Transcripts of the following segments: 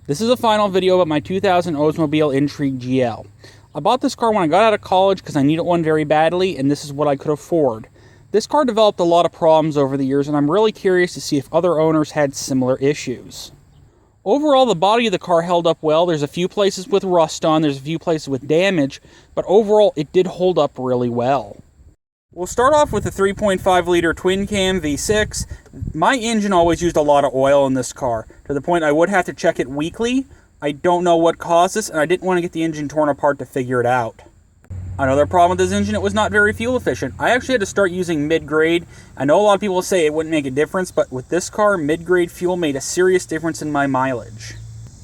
This is a final video about my 2000 Oldsmobile Intrigue GL. I bought this car when I got out of college because I needed one very badly, and this is what I could afford. This car developed a lot of problems over the years, and I'm really curious to see if other owners had similar issues. Overall, the body of the car held up well. There's a few places with rust on, there's a few places with damage, but overall it did hold up really well. We'll start off with the 3.5-liter twin-cam V6. My engine always used a lot of oil in this car, to the point I would have to check it weekly. I don't know what caused this, and I didn't want to get the engine torn apart to figure it out. Another problem with this engine, it was not very fuel efficient. I actually had to start using mid-grade. I know a lot of people say it wouldn't make a difference, but with this car, mid-grade fuel made a serious difference in my mileage.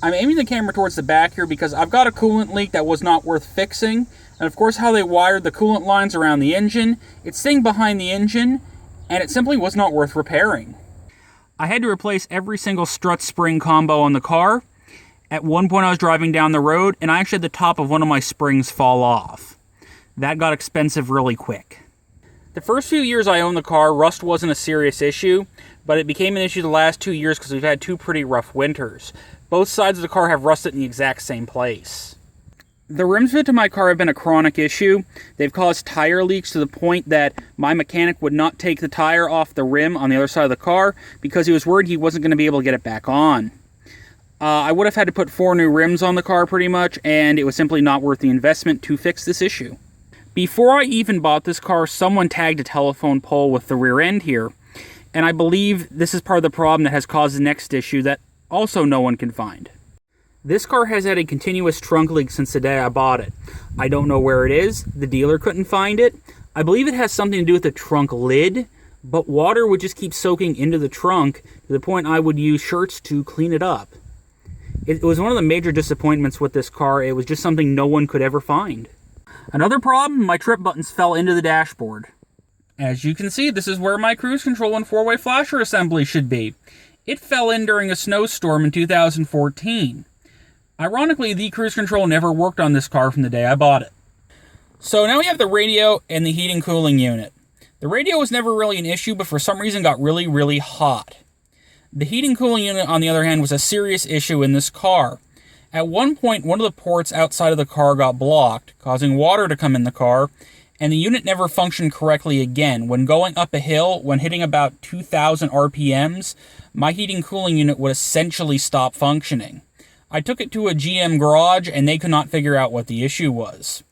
I'm aiming the camera towards the back here because I've got a coolant leak that was not worth fixing. And of course, how they wired the coolant lines around the engine, it's sitting behind the engine, and it simply was not worth repairing. I had to replace every single strut spring combo on the car. At one point I was driving down the road, and I actually had the top of one of my springs fall off. That got expensive really quick. The first few years I owned the car, rust wasn't a serious issue, but it became an issue the last 2 years because we've had two pretty rough winters. Both sides of the car have rusted in the exact same place. The rims fit to my car have been a chronic issue. They've caused tire leaks to the point that my mechanic would not take the tire off the rim on the other side of the car because he was worried he wasn't going to be able to get it back on. I would have had to put 4 new rims on the car pretty much, and it was simply not worth the investment to fix this issue. Before I even bought this car, someone tagged a telephone pole with the rear end here, and I believe this is part of the problem that has caused the next issue that also no one can find. This car has had a continuous trunk leak since the day I bought it. I don't know where it is. The dealer couldn't find it. I believe it has something to do with the trunk lid, but water would just keep soaking into the trunk to the point I would use shirts to clean it up. It was one of the major disappointments with this car. It was just something no one could ever find. Another problem, my trip buttons fell into the dashboard. As you can see, this is where my cruise control and 4-way flasher assembly should be. It fell in during a snowstorm in 2014. Ironically, the cruise control never worked on this car from the day I bought it. So now we have the radio and the heating cooling unit. The radio was never really an issue, but for some reason got really hot. The heating cooling unit, on the other hand, was a serious issue in this car. At one point, one of the ports outside of the car got blocked, causing water to come in the car, and the unit never functioned correctly again. When going up a hill, when hitting about 2,000 RPMs, my heating cooling unit would essentially stop functioning. I took it to a GM garage, and they could not figure out what the issue was.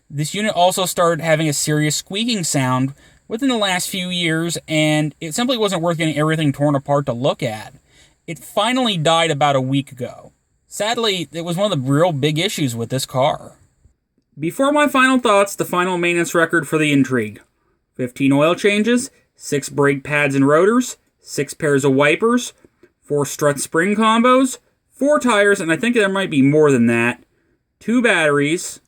This unit also started having a serious squeaking sound within the last few years, and it simply wasn't worth getting everything torn apart to look at. It finally died about a week ago. Sadly, it was one of the real big issues with this car. Before my final thoughts, the final maintenance record for the Intrigue. 15 oil changes, 6 brake pads and rotors, 6 pairs of wipers, 4 strut spring combos, 4 tires, and I think there might be more than that, 2 batteries,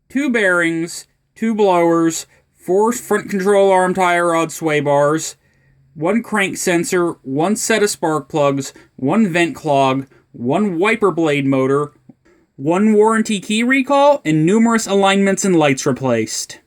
2 bearings, 2 blowers, 4 front control arm tire rod sway bars, 1 crank sensor, 1 set of spark plugs, 1 vent clog, 1 wiper blade motor, 1 warranty key recall, and numerous alignments and lights replaced.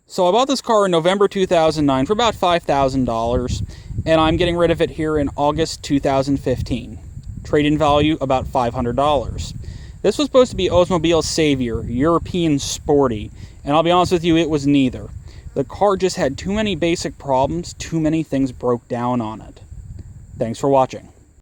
So I bought this car in November 2009 for about $5,000, and I'm getting rid of it here in August 2015. Trade-in value about $500. This was supposed to be Oldsmobile's savior, European sporty, and I'll be honest with you, it was neither. The car just had too many basic problems, too many things broke down on it. Thanks for watching.